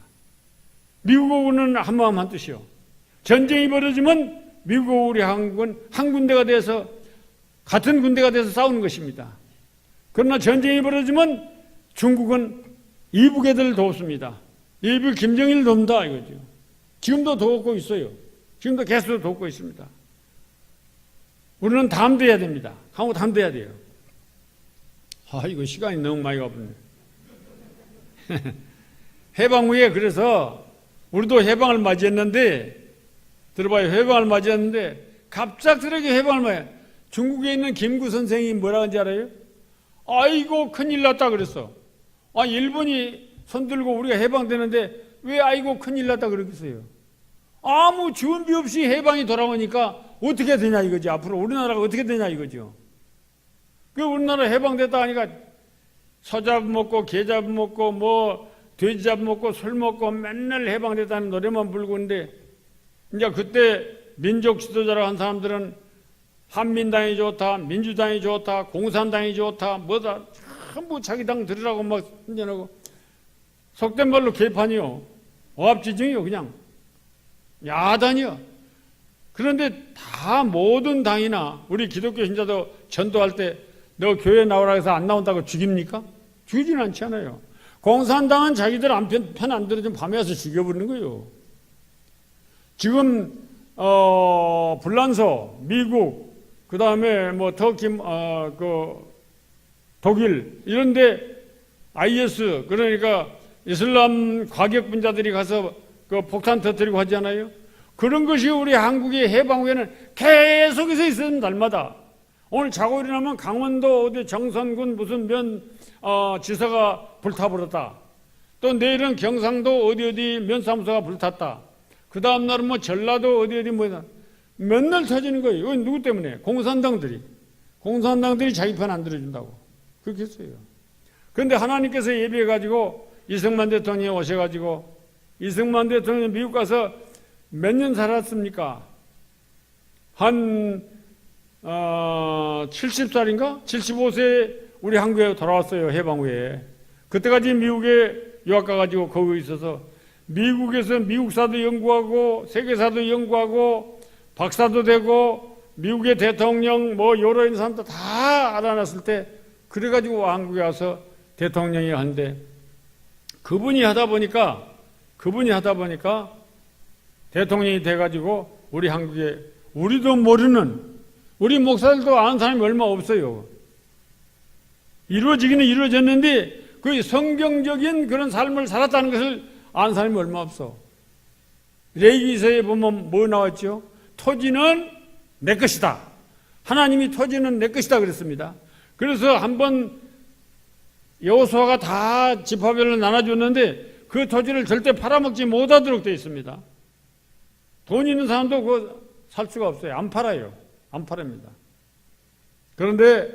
미국하고는 한마음 한뜻이요. 전쟁이 벌어지면 미국하고 우리 한국은 한 군대가 돼서 같은 군대가 돼서 싸우는 것입니다. 그러나 전쟁이 벌어지면 중국은 이북 애들을 돕습니다. 이북 김정일을 돕는다 이거죠. 지금도 돕고 있어요. 지금도 계속 돕고 있습니다. 우리는 담대해야 됩니다. 한국 담대해야 돼요. 이거 시간이 너무 많이 가버렸네. 해방 후에 그래서 우리도 해방을 맞이했는데, 들어봐요. 해방을 맞이했는데 갑작스럽게 해방을 맞이해. 중국에 있는 김구 선생이 뭐라 하는지 알아요? 아이고 큰일 났다 그랬어. 일본이 손들고 우리가 해방되는데 왜 아이고 큰일 났다 그러겠어요? 아무 준비 없이 해방이 돌아오니까 어떻게 되냐 이거지. 앞으로 우리나라가 어떻게 되냐 이거죠. 그 우리나라 해방됐다 하니까 소 잡아먹고 개 잡아먹고 뭐 돼지 잡아먹고 술 먹고 맨날 해방됐다는 노래만 부르고 있는데, 이제 그때 민족 지도자라고 한 사람들은 한민당이 좋다, 민주당이 좋다, 공산당이 좋다, 뭐다 전부 자기 당 들으라고 막 선전하고, 속된 말로 개판이요, 오합지중이요, 그냥 야단이요. 그런데 다 모든 당이나 우리 기독교 신자도 전도할 때 너 교회 나오라 해서 안 나온다고 죽입니까? 죽이진 않지 않아요. 공산당은 자기들 편 안 들어주면 밤에 와서 죽여버리는 거예요. 지금 불란서, 미국, 그 다음에 뭐 터키, 독일 이런데 IS, 그러니까 이슬람 과격분자들이 가서 그 폭탄 터뜨리고 하지 않아요? 그런 것이 우리 한국의 해방 후에는 계속해서 있습니다. 날마다. 오늘 자고 일어나면 강원도 어디 정선군 무슨 지사가 불타버렸다. 또 내일은 경상도 어디 면사무소가 불탔다. 그 다음 날은 뭐 전라도 어디 뭐다. 맨날 터지는 거예요. 이건 누구 때문에? 공산당들이 자기 편 안 들어준다고 그렇게 했어요. 그런데 하나님께서 예비해가지고 이승만 대통령이 오셔가지고, 이승만 대통령이 미국 가서 몇 년 살았습니까? 한 70살인가? 75세에 우리 한국에 돌아왔어요. 해방 후에. 그때까지 미국에 유학 가가지고 거기 있어서 미국에서 미국사도 연구하고 세계사도 연구하고 박사도 되고 미국의 대통령 뭐 여러 있는 사람도 다 알아놨을 때, 그래가지고 한국에 와서 대통령이 하는데, 그분이 하다 보니까 대통령이 돼가지고 우리 한국에, 우리도 모르는, 우리 목사들도 아는 사람이 얼마 없어요. 이루어지기는 이루어졌는데 그 성경적인 그런 삶을 살았다는 것을 아는 사람이 얼마 없어. 레위기서에 보면 뭐 나왔죠? 토지는 내 것이다. 하나님이 토지는 내 것이다 그랬습니다. 그래서 한번 여호수아가 다 지파별로 나눠줬는데 그 토지를 절대 팔아먹지 못하도록 되어 있습니다. 돈 있는 사람도 그거 살 수가 없어요. 안 팔아요. 안 팔합니다. 그런데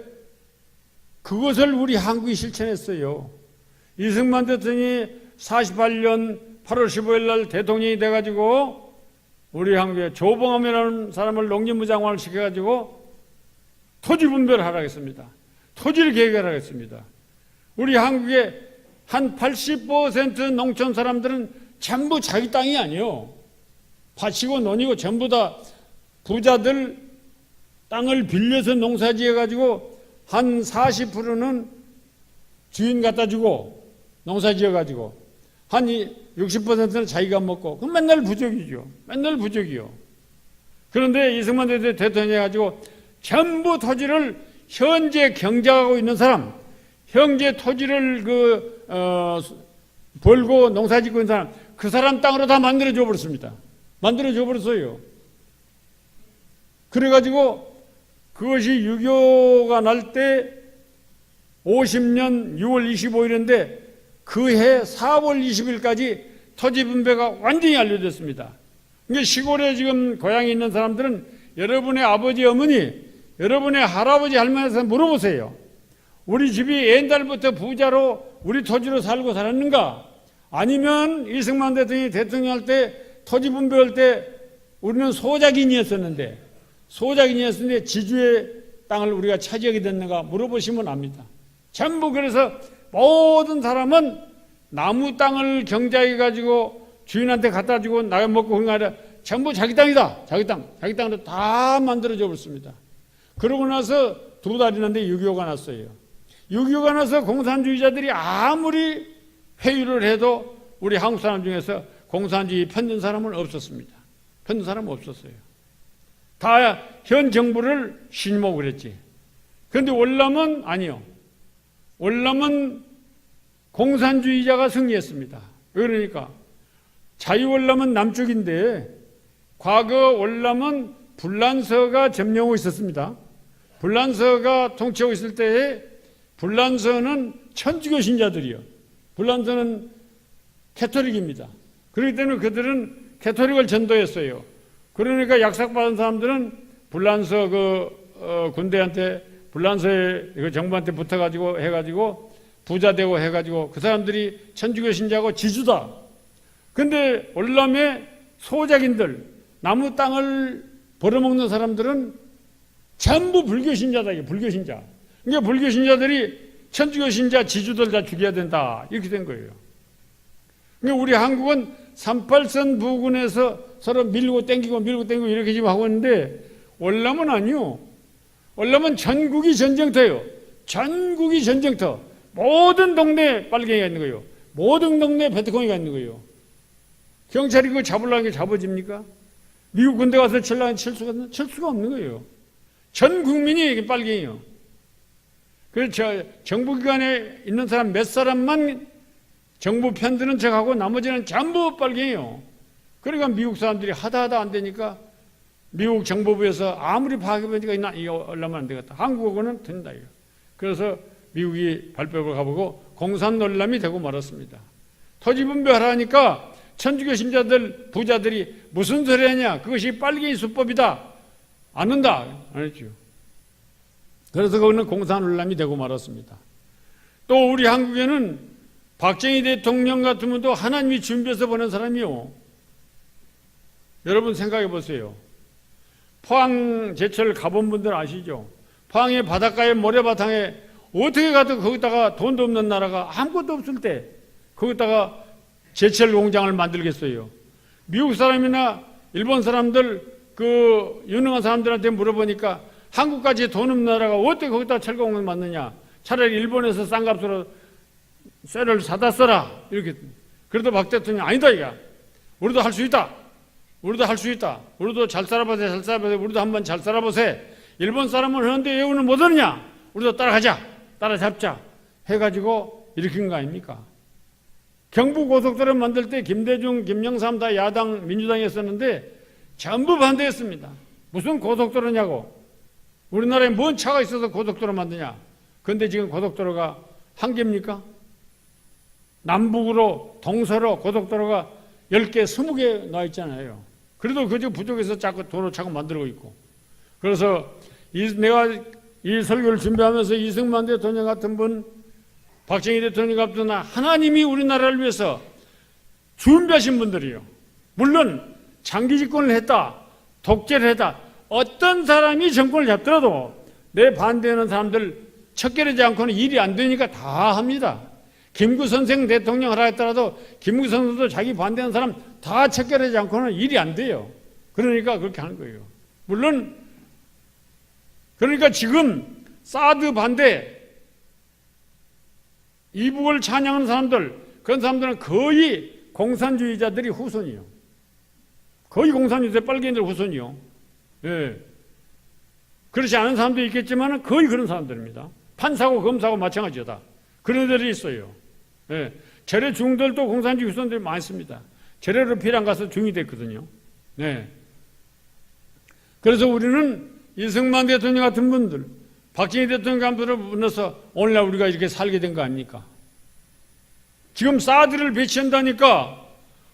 그것을 우리 한국이 실천했어요. 이승만 대통령이 48년 8월 15일 날 대통령이 돼가지고 우리 한국에 조봉암이라는 사람을 농림부 장관을 시켜가지고 토지 분배를 하라고 했습니다. 토지를 계획하라고 했습니다. 우리 한국의 한 80% 농촌 사람들은 전부 자기 땅이 아니에요. 밭이고 논이고 전부 다 부자들 땅을 빌려서 농사 지어가지고 한 40%는 주인 갖다 주고 농사 지어가지고 한 60%는 자기가 먹고, 그럼 맨날 부족이죠. 맨날 부족이요. 그런데 이승만 대통령이 해가지고 전부 토지를 현재 경작하고 있는 사람, 현재 토지를 벌고 농사 짓고 있는 사람, 그 사람 땅으로 다 만들어줘 버렸습니다. 만들어줘 버렸어요. 그래가지고 그것이 6.25가 날 때 50년 6월 25일인데 그 해 4월 20일까지 토지 분배가 완전히 완료됐습니다. 그러니까 시골에 지금 고향에 있는 사람들은 여러분의 아버지, 어머니, 여러분의 할아버지, 할머니한테 물어보세요. 우리 집이 옛날부터 부자로 우리 토지로 살고 살았는가? 아니면 이승만 대통령이 대통령할 때 토지 분배할 때 우리는 소작인이었는데 지주의 땅을 우리가 차지하게 됐는가 물어보시면 압니다. 전부 그래서 모든 사람은 나무 땅을 경작해가지고 주인한테 갖다 주고 나가 먹고 그런 거 아니라 전부 자기 땅이다. 자기 땅으로 다 만들어져 버렸습니다. 그러고 나서 두 달 있는데 6.25가 났어요. 6.25가 나서 공산주의자들이 아무리 회유를 해도 우리 한국 사람 중에서 공산주의 편든 사람은 없었습니다. 편든 사람은 없었어요. 다 현 정부를 신목을 했지. 그런데 월남은 아니요. 월남은 공산주의자가 승리했습니다. 그러니까 자유월남은 남쪽인데 과거 월남은 불란서가 점령하고 있었습니다. 불란서가 통치하고 있을 때에 불란서는 천주교 신자들이요. 불란서는 캐토릭입니다. 그렇기 때문에 그들은 캐토릭을 전도했어요. 그러니까 약삭받은 사람들은 불란서 군대한테 불란서의 그 정부한테 붙어가지고 해가지고 부자 되고 해가지고 그 사람들이 천주교 신자고 지주다. 근데 월남의 소작인들, 나무 땅을 벌어먹는 사람들은 전부 불교 신자다. 이게 불교 신자. 그러니까 불교 신자들이 천주교 신자 지주들 다 죽여야 된다. 이렇게 된 거예요. 그러니까 우리 한국은 38선 부근에서 서로 밀고 땡기고 이렇게 지금 하고 있는데 월남은 아니요. 월남은 전국이 전쟁터예요. 전국이 전쟁터. 모든 동네에 빨갱이가 있는 거예요. 모든 동네에 베트콩이가 있는 거예요. 경찰이 그거 잡으려는 게 잡아집니까? 미국 군대 가서 칠 수가 없는 거예요. 전 국민이 빨갱이에요. 그래서 정부기관에 있는 사람 몇 사람만 정부 편드는 척하고 나머지는 전부 빨갱이에요. 그러니까 미국 사람들이 하다 안 되니까 미국 정보부에서 아무리 파악해보니까 이거 얼라면 안 되겠다. 한국어는 된다. 이거. 그래서 미국이 발표를 가보고 공산월남이 되고 말았습니다. 토지분배하라니까 천주교 신자들, 부자들이 무슨 소리 하냐. 그것이 빨갱이 수법이다. 안 한다. 안 했죠. 그래서 그거는 공산월남이 되고 말았습니다. 또 우리 한국에는 박정희 대통령 같은 분도 하나님이 준비해서 보낸 사람이요. 여러분 생각해 보세요. 포항 제철 가본 분들 아시죠? 포항의 바닷가의 모래바탕에 어떻게 가도 거기다가 돈도 없는 나라가 아무것도 없을 때 거기다가 제철 공장을 만들겠어요. 미국 사람이나 일본 사람들 그 유능한 사람들한테 물어보니까 한국까지 돈 없는 나라가 어떻게 거기다 철공을 만드냐. 차라리 일본에서 싼 값으로 쇠를 사다 써라. 이렇게. 그래도 박 대통령이 아니다 이거. 우리도 할 수 있다. 우리도 할 수 있다. 우리도 잘 살아보세요. 우리도 한번 잘 살아보세요. 일본 사람은 하는데 왜 우리는 못 하느냐. 우리도 따라가자. 따라잡자. 해가지고 일으킨 거 아닙니까? 경부고속도로 만들 때 김대중, 김영삼 다 야당, 민주당이었었는데 전부 반대했습니다. 무슨 고속도로냐고. 우리나라에 뭔 차가 있어서 고속도로 만드냐. 그런데 지금 고속도로가 한 개입니까? 남북으로 동서로 고속도로가 10개, 20개 나와 있잖아요. 그래도 그저 부족해서 자꾸 도로 차고 만들고 있고. 그래서 내가 이 설교를 준비하면서 이승만 대통령 같은 분, 박정희 대통령 같은 분, 하나님이 우리나라를 위해서 준비하신 분들이요. 물론 장기 집권을 했다, 독재를 했다. 어떤 사람이 정권을 잡더라도 내 반대하는 사람들 척결하지 않고는 일이 안 되니까 다 합니다. 김구선생 대통령 하라 했더라도 김구선생도 자기 반대하는 사람 다 척결하지 않고는 일이 안 돼요. 그러니까 그렇게 하는 거예요. 물론 그러니까 지금 사드 반대 이북을 찬양하는 사람들, 그런 사람들은 거의 공산주의자들이 후손이요. 거의 공산주의자 빨갱이들 후손이요. 예. 그렇지 않은 사람도 있겠지만 거의 그런 사람들입니다. 판사고 검사고 마찬가지죠. 다. 그런 애들이 있어요. 예. 재래 중들도 공산주의 후손들이 많습니다. 재래로 피랑 가서 중이 됐거든요. 네. 그래서 우리는 이승만 대통령 같은 분들, 박정희 대통령 같은 분들을 만나서 오늘날 우리가 이렇게 살게 된 거 아닙니까? 지금 사드를 배치한다니까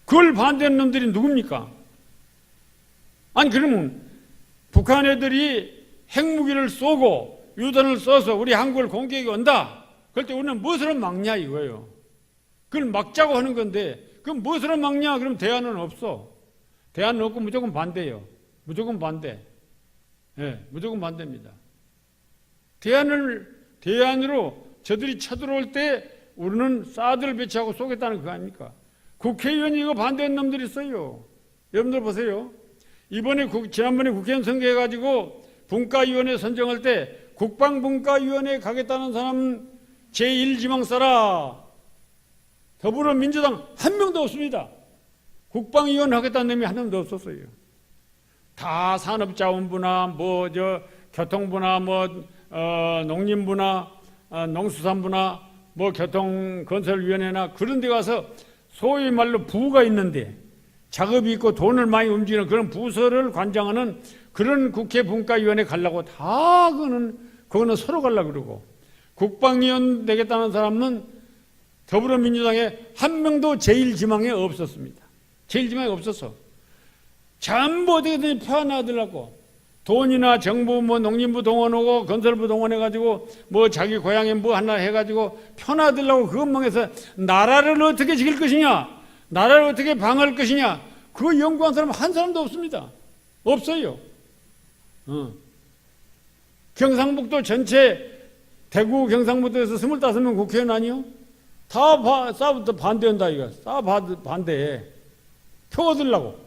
그걸 반대하는 놈들이 누굽니까? 아니 그러면 북한 애들이 핵무기를 쏘고 유탄을 쏘서 우리 한국을 공격이 온다. 그럴 때 우리는 무엇으로 막냐 이거예요. 그걸 막자고 하는 건데 그럼 무엇으로 막냐? 그럼 대안은 없어. 대안은 없고 무조건 반대예요. 무조건 반대. 예, 무조건 반대입니다. 대안으로 저들이 쳐들어올 때 우리는 사드를 배치하고 쏘겠다는 거 아닙니까? 국회의원이 이거 반대한 놈들이 있어요. 여러분들 보세요. 지난번에 국회의원 선거해가지고 분과위원회 선정할 때 국방분과위원회 가겠다는 사람 제1지망 써라. 더불어민주당 한 명도 없습니다. 국방위원 하겠다는 놈이 한 명도 없었어요. 다 산업자원부나 교통부나 농림부나 농수산부나 뭐 교통건설위원회나 그런 데 가서 소위 말로 부가 있는데 작업이 있고 돈을 많이 움직이는 그런 부서를 관장하는 그런 국회 분과위원회 가려고 다 그거는 서로 가려고 그러고, 국방위원 되겠다는 사람은 더불어민주당에 한 명도 제1지망에 없었습니다. 제1지망에 없었어. 전부 어떻게든 표현하더라고. 돈이나 정부 뭐 농림부 동원하고 건설부 동원해가지고 뭐 자기 고향에 뭐 하나 해가지고 편하들라고 그것만 해서 나라를 어떻게 지킬 것이냐, 나라를 어떻게 방어할 것이냐, 그거 연구한 사람 한 사람도 없습니다. 없어요. 경상북도 전체 대구 경상북도에서 25명 국회의원 아니요? 다 싸부터 반대한다 이거. 다 반대해. 표 얻으려고,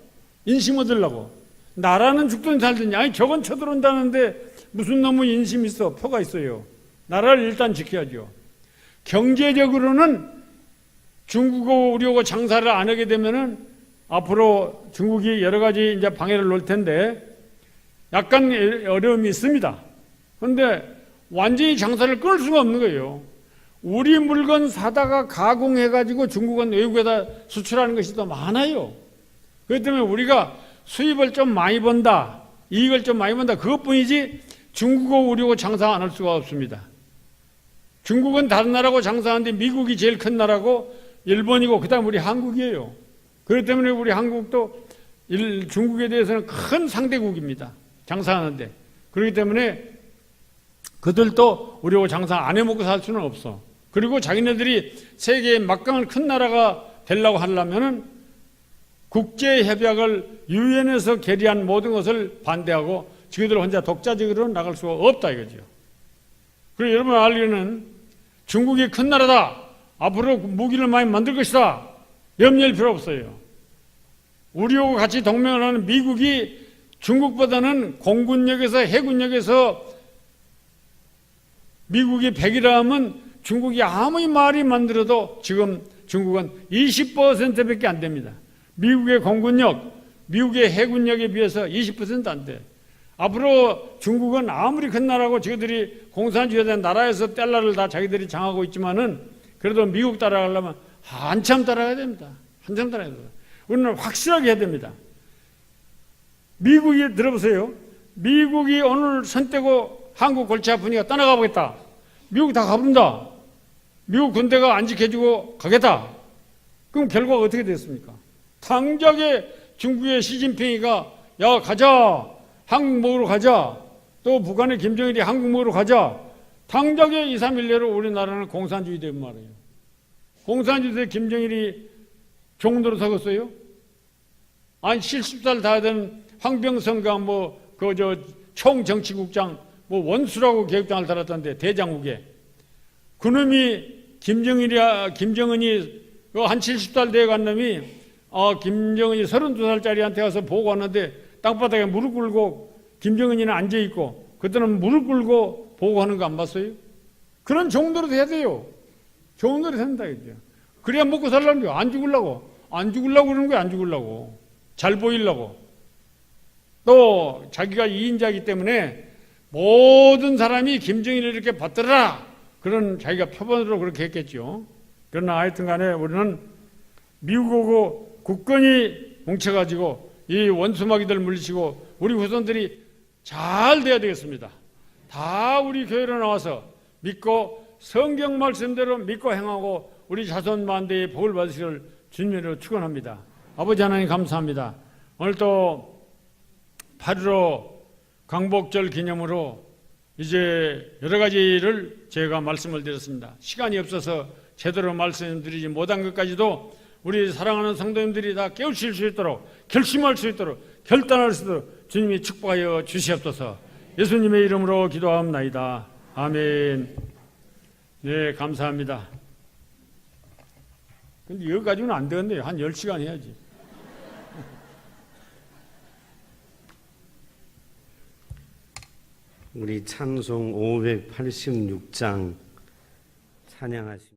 인심 얻으려고. 나라는 죽든 살든, 아니 저건 쳐들어온다는데 무슨 놈의 인심 있어? 표가 있어요. 나라를 일단 지켜야죠. 경제적으로는 중국어 우리하고 장사를 안 하게 되면은 앞으로 중국이 여러 가지 이제 방해를 놓을 텐데 약간 어려움이 있습니다. 그런데 완전히 장사를 끊을 수가 없는 거예요. 우리 물건 사다가 가공해가지고 중국은 외국에다 수출하는 것이 더 많아요. 그렇기 때문에 우리가 수입을 좀 많이 번다, 이익을 좀 많이 번다, 그것뿐이지 중국어 우리하고 장사 안 할 수가 없습니다. 중국은 다른 나라하고 장사하는데 미국이 제일 큰 나라고 일본이고 그 다음 우리 한국이에요. 그렇기 때문에 우리 한국도 중국에 대해서는 큰 상대국입니다. 장사하는데. 그렇기 때문에 그들도 우리하고 장사 안 해먹고 살 수는 없어. 그리고 자기네들이 세계의 막강한 큰 나라가 되려고 하려면은 국제협약을 유엔에서 결의한 모든 것을 반대하고 지그들 혼자 독자적으로 나갈 수가 없다 이거죠. 그리고 여러분 알기로는 중국이 큰 나라다, 앞으로 무기를 많이 만들 것이다, 염려할 필요 없어요. 우리하고 같이 동맹을 하는 미국이 중국보다는 공군력에서 해군력에서 미국이 100이라 하면 중국이 아무리 말이 만들어도 지금 중국은 20%밖에 안 됩니다. 미국의 공군력, 미국의 해군력에 비해서 20% 안 돼. 앞으로 중국은 아무리 큰 나라고 저희들이 공산주의에 대한 나라에서 달러를 다 자기들이 장하고 있지만은 그래도 미국 따라가려면 한참 따라가야 됩니다. 한참 따라가야 됩니다. 우리는 확실하게 해야 됩니다. 미국이 들어보세요. 미국이 오늘 손 떼고 한국 골치 아프니까 떠나가 보겠다. 미국 다 가본다. 미국 군대가 안 지켜주고 가겠다. 그럼 결과가 어떻게 됐습니까? 당장에 중국의 시진핑이가 야 가자, 한국 먹으러 가자, 또 북한의 김정일이 한국 먹으러 가자. 당장에 2, 3일 내로 우리나라는 공산주의 된 말이에요. 공산주의 때 김정일이 종로로 서겠어요? 아니 70살 다 된 황병성과 총정치국장 원수라고 계획장을 달았던데 대장국에 그놈이 김정은이 한 70살 돼간 놈이 김정은이 32살짜리한테 가서 보고 왔는데 땅바닥에 무릎 꿇고 김정은이는 앉아있고 그때는 무릎 꿇고 보고 하는 거 안 봤어요? 그런 정도로 돼야 돼요. 정도로 된다 이거죠. 그래야 먹고 살라는 거야. 안 죽으려고 그러는 거야. 안 죽으려고, 잘 보이려고. 또 자기가 2인자이기 때문에 모든 사람이 김정일을 이렇게 받들어라, 그런 자기가 표본으로 그렇게 했겠죠. 그러나 하여튼 간에 우리는 미국하고 굳건히 뭉쳐가지고 이 원수마귀들 물리치고 우리 후손들이 잘 돼야 되겠습니다. 다 우리 교회로 나와서 믿고 성경 말씀대로 믿고 행하고 우리 자손 만대의 복을 받으시기를 주님으로 축원합니다. 아버지 하나님 감사합니다. 오늘 또 8.15 광복절 기념으로 이제 여러 가지를 제가 말씀을 드렸습니다. 시간이 없어서 제대로 말씀드리지 못한 것까지도 우리 사랑하는 성도님들이 다 깨우칠 수 있도록, 결심할 수 있도록, 결단할 수 있도록 주님이 축복하여 주시옵소서. 예수님의 이름으로 기도하옵나이다. 아멘. 네, 감사합니다. 근데 여기 가지고는 안 되겠네요. 한 10시간 해야지. 우리 찬송 586장 찬양하십니다.